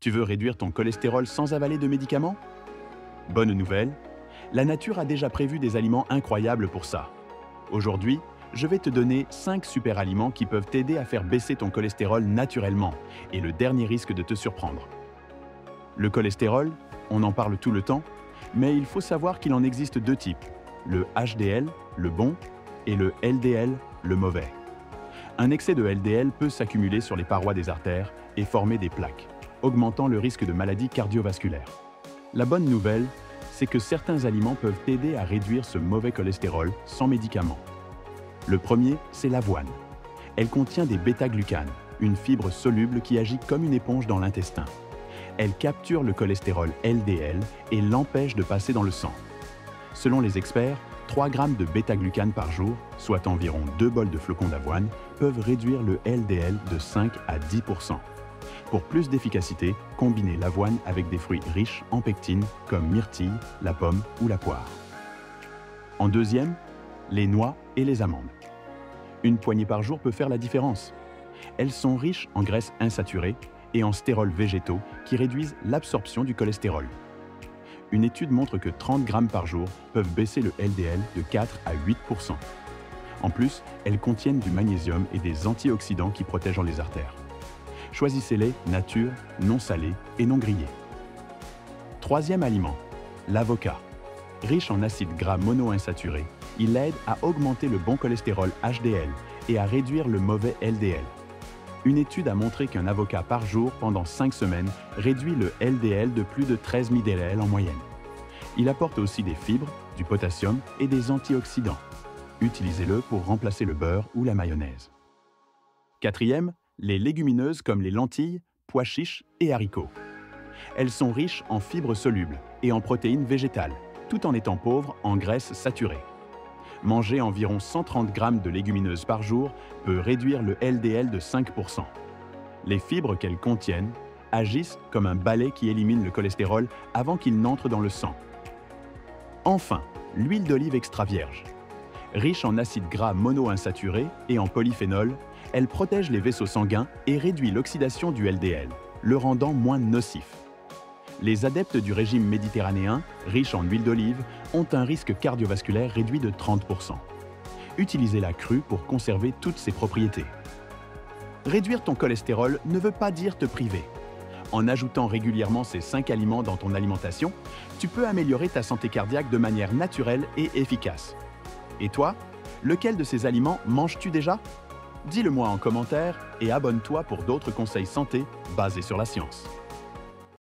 Tu veux réduire ton cholestérol sans avaler de médicaments? Bonne nouvelle, la nature a déjà prévu des aliments incroyables pour ça. Aujourd'hui, je vais te donner 5 super aliments qui peuvent t'aider à faire baisser ton cholestérol naturellement et le dernier risque de te surprendre. Le cholestérol, on en parle tout le temps, mais il faut savoir qu'il en existe deux types, le HDL, le bon, et le LDL, le mauvais. Un excès de LDL peut s'accumuler sur les parois des artères et former des plaques, augmentant le risque de maladies cardiovasculaires. La bonne nouvelle, c'est que certains aliments peuvent t'aider à réduire ce mauvais cholestérol sans médicaments. Le premier, c'est l'avoine. Elle contient des bêta-glucanes, une fibre soluble qui agit comme une éponge dans l'intestin. Elle capture le cholestérol LDL et l'empêche de passer dans le sang. Selon les experts, 3 grammes de bêta-glucanes par jour, soit environ 2 bols de flocons d'avoine, peuvent réduire le LDL de 5 à 10%. Pour plus d'efficacité, combinez l'avoine avec des fruits riches en pectine comme myrtille, la pomme ou la poire. En deuxième, les noix et les amandes. Une poignée par jour peut faire la différence. Elles sont riches en graisses insaturées et en stérols végétaux qui réduisent l'absorption du cholestérol. Une étude montre que 30 grammes par jour peuvent baisser le LDL de 4 à 8%. En plus, elles contiennent du magnésium et des antioxydants qui protègent les artères. Choisissez-les nature, non salés et non grillés. Troisième aliment, l'avocat. Riche en acides gras monoinsaturés, il aide à augmenter le bon cholestérol HDL et à réduire le mauvais LDL. Une étude a montré qu'un avocat par jour pendant 5 semaines réduit le LDL de plus de 13 mDll en moyenne. Il apporte aussi des fibres, du potassium et des antioxydants. Utilisez-le pour remplacer le beurre ou la mayonnaise. Quatrième, les légumineuses comme les lentilles, pois chiches et haricots. Elles sont riches en fibres solubles et en protéines végétales, tout en étant pauvres en graisses saturées. Manger environ 130 grammes de légumineuses par jour peut réduire le LDL de 5%. Les fibres qu'elles contiennent agissent comme un balai qui élimine le cholestérol avant qu'il n'entre dans le sang. Enfin, l'huile d'olive extra vierge. Riche en acides gras monoinsaturés et en polyphénol, elle protège les vaisseaux sanguins et réduit l'oxydation du LDL, le rendant moins nocif. Les adeptes du régime méditerranéen, riche en huile d'olive, ont un risque cardiovasculaire réduit de 30%. Utilisez-la crue pour conserver toutes ses propriétés. Réduire ton cholestérol ne veut pas dire te priver. En ajoutant régulièrement ces 5 aliments dans ton alimentation, tu peux améliorer ta santé cardiaque de manière naturelle et efficace. Et toi, lequel de ces aliments manges-tu déjà? Dis-le moi en commentaire et abonne-toi pour d'autres conseils santé basés sur la science.